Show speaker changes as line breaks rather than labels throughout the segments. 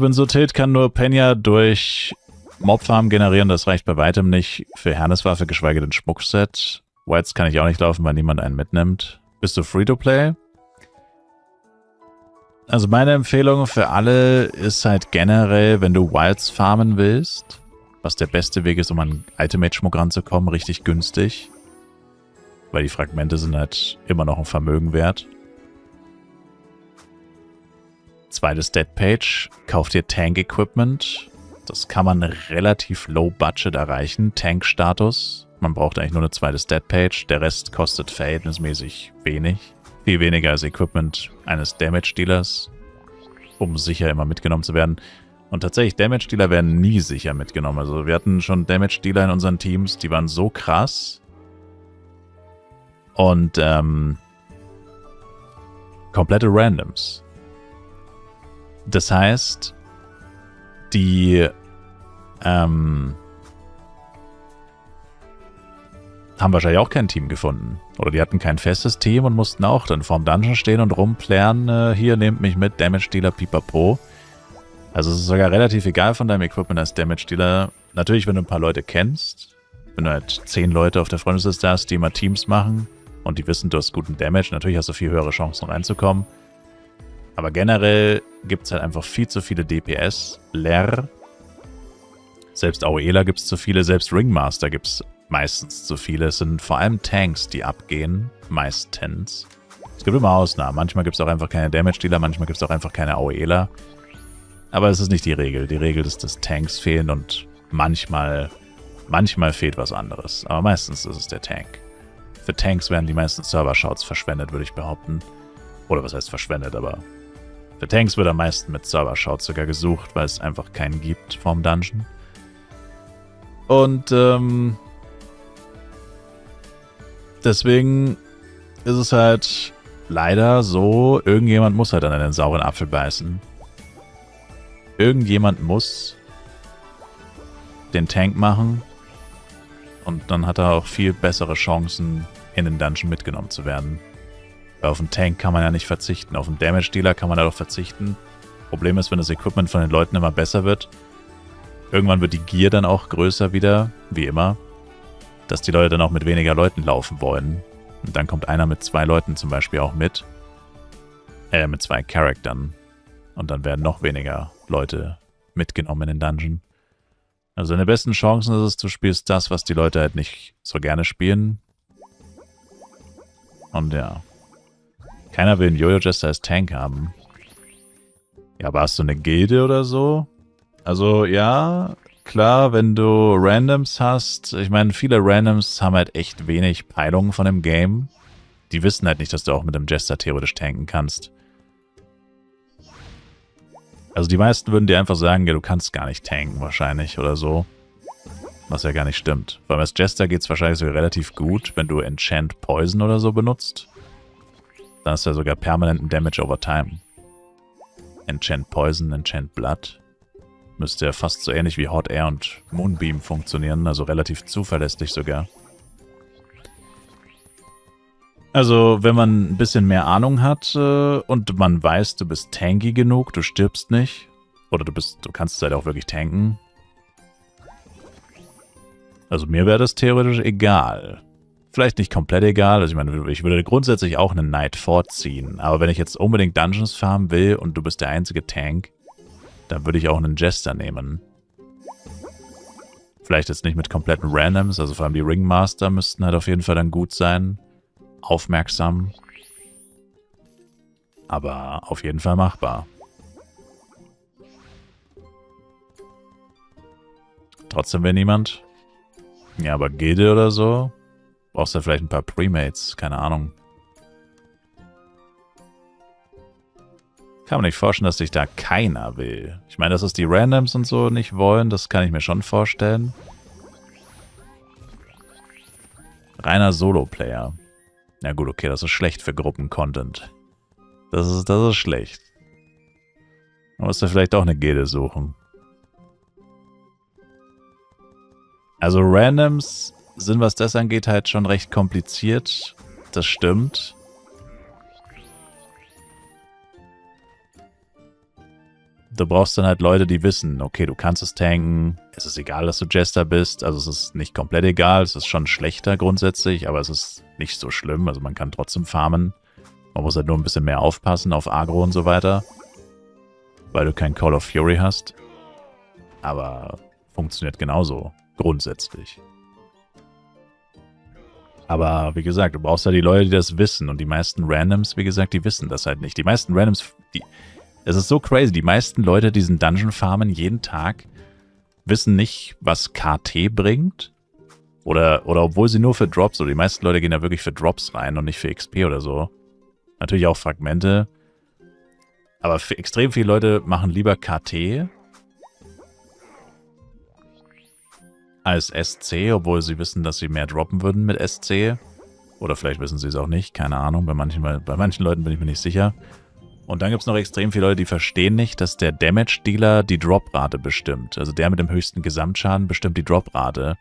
Benzotilt kann nur Penya durch Mobfarm generieren, das reicht bei weitem nicht für Herneswaffe, geschweige denn Schmuckset. Wilds kann ich auch nicht laufen, weil niemand einen mitnimmt. Bist du Free-to-Play? Also meine Empfehlung für alle ist halt generell, wenn du Wilds farmen willst, was der beste Weg ist, um an Ultimate-Schmuck ranzukommen, richtig günstig. Weil die Fragmente sind halt immer noch ein Vermögen wert. Zweite Stat-Page, kauft ihr Tank-Equipment. Das kann man relativ low-budget erreichen, Tank-Status. Man braucht eigentlich nur eine zweite Stat-Page, der Rest kostet verhältnismäßig wenig. Viel weniger als Equipment eines Damage-Dealers, um sicher immer mitgenommen zu werden. Und tatsächlich, Damage-Dealer werden nie sicher mitgenommen. Also wir hatten schon Damage-Dealer in unseren Teams, die waren so krass. Und komplette Randoms. Das heißt, die haben wahrscheinlich auch kein Team gefunden. Oder die hatten kein festes Team und mussten auch dann vorm Dungeon stehen und rumplären, hier, nehmt mich mit, Damage-Dealer, pipapo. Also es ist sogar relativ egal von deinem Equipment als Damage-Dealer. Natürlich, wenn du ein paar Leute kennst, wenn du halt 10 Leute auf der Freundesliste hast, die immer Teams machen und die wissen, du hast guten Damage, natürlich hast du viel höhere Chancen reinzukommen. Aber generell gibt es halt einfach viel zu viele DPS-Ler. Selbst AOEler gibt es zu viele, selbst Ringmaster gibt es meistens zu viele. Es sind vor allem Tanks, die abgehen, meistens. Es gibt immer Ausnahmen. Manchmal gibt es auch einfach keine Damage-Dealer, manchmal gibt es auch einfach keine AOEler. Aber es ist nicht die Regel. Die Regel ist, dass Tanks fehlen und manchmal fehlt was anderes. Aber meistens ist es der Tank. Für Tanks werden die meisten Server-Shouts verschwendet, würde ich behaupten. Oder was heißt verschwendet, aber für Tanks wird am meisten mit Server-Shouts sogar gesucht, weil es einfach keinen gibt vorm Dungeon. Und deswegen ist es halt leider so, irgendjemand muss halt an einen sauren Apfel beißen. Irgendjemand muss den Tank machen und dann hat er auch viel bessere Chancen, in den Dungeon mitgenommen zu werden. Weil auf den Tank kann man ja nicht verzichten, auf den Damage-Dealer kann man ja doch verzichten. Problem ist, wenn das Equipment von den Leuten immer besser wird, irgendwann wird die Gier dann auch größer wieder, wie immer, dass die Leute dann auch mit weniger Leuten laufen wollen. Und dann kommt einer mit 2 Leuten zum Beispiel auch mit. Mit 2 Charaktern. Und dann werden noch weniger Leute mitgenommen in den Dungeon. Also deine besten Chancen ist es, du spielst das, was die Leute halt nicht so gerne spielen. Und ja. Keiner will einen Jojo-Jester als Tank haben. Ja, aber hast du eine Gilde oder so? Also ja, klar, wenn du Randoms hast. Ich meine, viele Randoms haben halt echt wenig Peilung von dem Game. Die wissen halt nicht, dass du auch mit dem Jester theoretisch tanken kannst. Also die meisten würden dir einfach sagen, ja, du kannst gar nicht tanken wahrscheinlich oder so. Was ja gar nicht stimmt. Weil als Jester geht es wahrscheinlich sogar relativ gut, wenn du Enchant Poison oder so benutzt. Dann hast du ja sogar permanenten Damage over time. Enchant Poison, Enchant Blood. Müsste ja fast so ähnlich wie Hot Air und Moonbeam funktionieren, also relativ zuverlässig sogar. Also, wenn man ein bisschen mehr Ahnung hat und man weiß, du bist tanky genug, du stirbst nicht, oder du kannst es halt auch wirklich tanken. Also mir wäre das theoretisch egal. Vielleicht nicht komplett egal, also ich meine, ich würde grundsätzlich auch einen Knight vorziehen, aber wenn ich jetzt unbedingt Dungeons farmen will und du bist der einzige Tank, dann würde ich auch einen Jester nehmen. Vielleicht jetzt nicht mit kompletten Randoms, also vor allem die Ringmaster müssten halt auf jeden Fall dann gut sein. Aufmerksam. Aber auf jeden Fall machbar. Trotzdem will niemand. Ja, aber Gilde oder so? Brauchst du vielleicht ein paar Premates? Keine Ahnung. Kann man nicht vorstellen, dass sich da keiner will. Ich meine, dass es die Randoms und so nicht wollen, das kann ich mir schon vorstellen. Reiner Solo-Player. Ja gut, okay, das ist schlecht für Gruppen-Content. Das ist schlecht. Man muss da vielleicht auch eine Gilde suchen. Also Randoms sind, was das angeht, halt schon recht kompliziert. Das stimmt. du brauchst dann halt Leute, die wissen, okay, du kannst es tanken, es ist egal, dass du Jester bist, also es ist nicht komplett egal, es ist schon schlechter grundsätzlich, aber es ist nicht so schlimm, also man kann trotzdem farmen. Man muss halt nur ein bisschen mehr aufpassen auf Agro und so weiter, weil du kein Call of Fury hast. Aber funktioniert genauso, grundsätzlich. Aber wie gesagt, du brauchst ja die Leute, die das wissen. Und die meisten Randoms, wie gesagt, die wissen das halt nicht. Die meisten Randoms, es ist so crazy, die meisten Leute, die diesen Dungeon farmen jeden Tag, wissen nicht, was KT bringt. Oder obwohl sie nur für Drops, oder die meisten Leute gehen ja wirklich für Drops rein und nicht für XP oder so. Natürlich auch Fragmente. Aber für extrem viele Leute machen lieber KT als SC, obwohl sie wissen, dass sie mehr droppen würden mit SC. Oder vielleicht wissen sie es auch nicht, keine Ahnung. Bei manchen Leuten bin ich mir nicht sicher. Und dann gibt es noch extrem viele Leute, die verstehen nicht, dass der Damage-Dealer die Droprate bestimmt. Also der mit dem höchsten Gesamtschaden bestimmt die Droprate.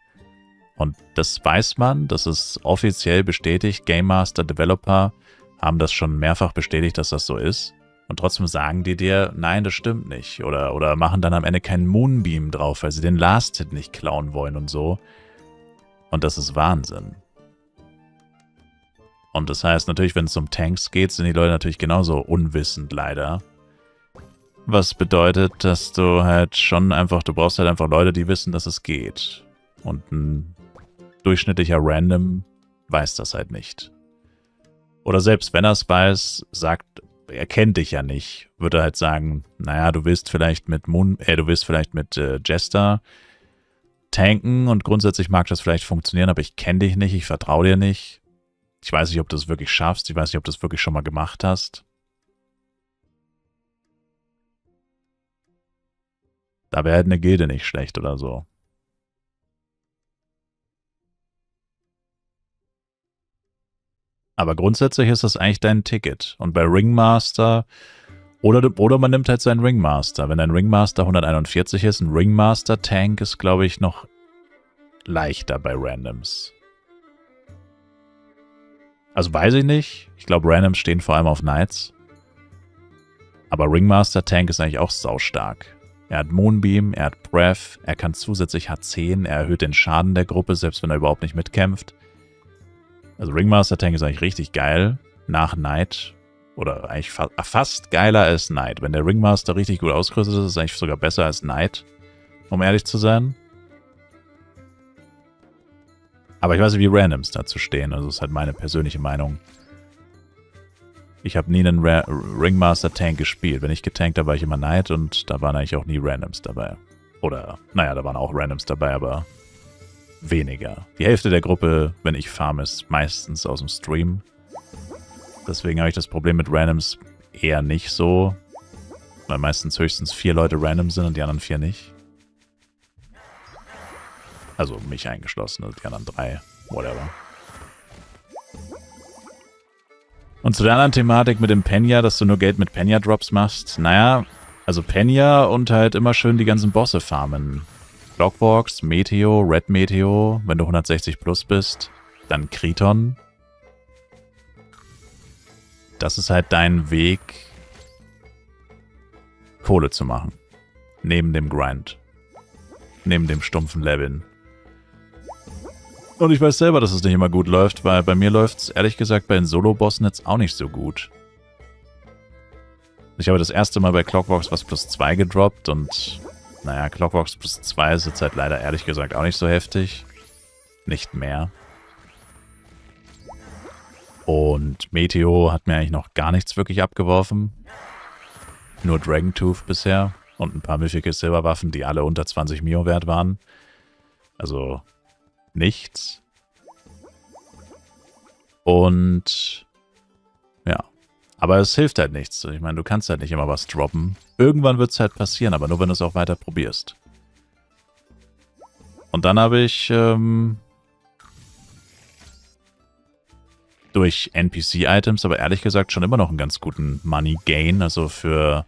Und das weiß man, das ist offiziell bestätigt. Game Master, Developer haben das schon mehrfach bestätigt, dass das so ist. Und trotzdem sagen die dir, nein, das stimmt nicht. Oder machen dann am Ende keinen Moonbeam drauf, weil sie den Last-Hit nicht klauen wollen und so. Und das ist Wahnsinn. Und das heißt natürlich, wenn es um Tanks geht, sind die Leute natürlich genauso unwissend, leider. Was bedeutet, dass du halt schon einfach, du brauchst halt einfach Leute, die wissen, dass es geht. Und ein durchschnittlicher Random weiß das halt nicht. Oder selbst wenn er es weiß, er kennt dich ja nicht, würde halt sagen, naja, du willst vielleicht mit Jester tanken und grundsätzlich mag das vielleicht funktionieren, aber ich kenne dich nicht, ich vertraue dir nicht. Ich weiß nicht, ob du es wirklich schaffst, ich weiß nicht, ob du es wirklich schon mal gemacht hast. Da wäre halt eine Gilde nicht schlecht oder so. Aber grundsätzlich ist das eigentlich dein Ticket. Und bei Ringmaster, oder man nimmt halt seinen Ringmaster. Wenn dein Ringmaster 141 ist, ein Ringmaster-Tank ist, glaube ich, noch leichter bei Randoms. Also weiß ich nicht. Ich glaube, Randoms stehen vor allem auf Knights. Aber Ringmaster-Tank ist eigentlich auch saustark. Er hat Moonbeam, er hat Breath, er kann zusätzlich H10, er erhöht den Schaden der Gruppe, selbst wenn er überhaupt nicht mitkämpft. Also Ringmaster Tank ist eigentlich richtig geil, nach Knight. Oder eigentlich fast geiler als Knight. Wenn der Ringmaster richtig gut ausgerüstet ist, ist es eigentlich sogar besser als Knight, um ehrlich zu sein. Aber ich weiß nicht, wie Randoms dazu stehen, also das ist halt meine persönliche Meinung. Ich habe nie einen Ringmaster Tank gespielt. Wenn ich getankt habe, war ich immer Knight und da waren eigentlich auch nie Randoms dabei. Oder, naja, da waren auch Randoms dabei, aber weniger. Die Hälfte der Gruppe, wenn ich farme, ist meistens aus dem Stream. Deswegen habe ich das Problem mit Randoms eher nicht so. Weil meistens höchstens 4 Leute random sind und die anderen 4 nicht. Also mich eingeschlossen, also die anderen 3. Whatever. Und zu der anderen Thematik mit dem Penya, dass du nur Geld mit Penya-Drops machst. Naja, also Penya und halt immer schön die ganzen Bosse farmen. Clockworks, Meteo, Red Meteo, wenn du 160 plus bist, dann Kriton. Das ist halt dein Weg, Kohle zu machen. Neben dem Grind. Neben dem stumpfen Leveln. Und ich weiß selber, dass es nicht immer gut läuft, weil bei mir läuft es ehrlich gesagt bei den Solo-Bossen jetzt auch nicht so gut. Ich habe das erste Mal bei Clockworks was plus 2 gedroppt und naja, Clockworks plus 2 ist jetzt halt leider ehrlich gesagt auch nicht so heftig. Nicht mehr. Und Meteo hat mir eigentlich noch gar nichts wirklich abgeworfen. Nur Dragon Tooth bisher und ein paar Mythical Silberwaffen, die alle unter 20 Mio wert waren. Also nichts. Und ja. Aber es hilft halt nichts. Ich meine, du kannst halt nicht immer was droppen. Irgendwann wird es halt passieren, aber nur wenn du es auch weiter probierst. Und dann habe ich durch NPC-Items, aber ehrlich gesagt schon immer noch einen ganz guten Money-Gain. Also für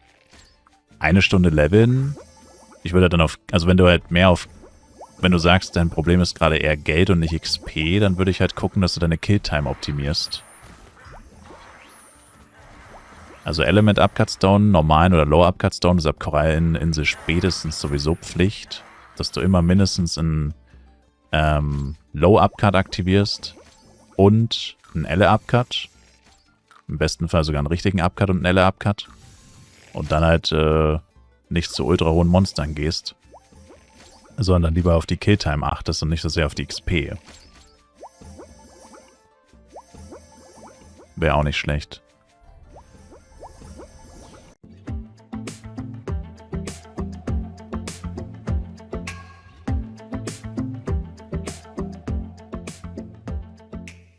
1 Stunde leveln. Ich würde dann also wenn du halt wenn du sagst, dein Problem ist gerade eher Geld und nicht XP, dann würde ich halt gucken, dass du deine Kill-Time optimierst. Also Element Upcut Stone, normalen oder Low Upcut Stone ist ab Koralleninsel spätestens sowieso Pflicht, dass du immer mindestens einen Low Upcut aktivierst und einen Elle Upcut. Im besten Fall sogar einen richtigen Upcut und einen Elle Upcut. Und dann halt nicht zu ultra hohen Monstern gehst, sondern lieber auf die Killtime achtest und nicht so sehr auf die XP. Wäre auch nicht schlecht.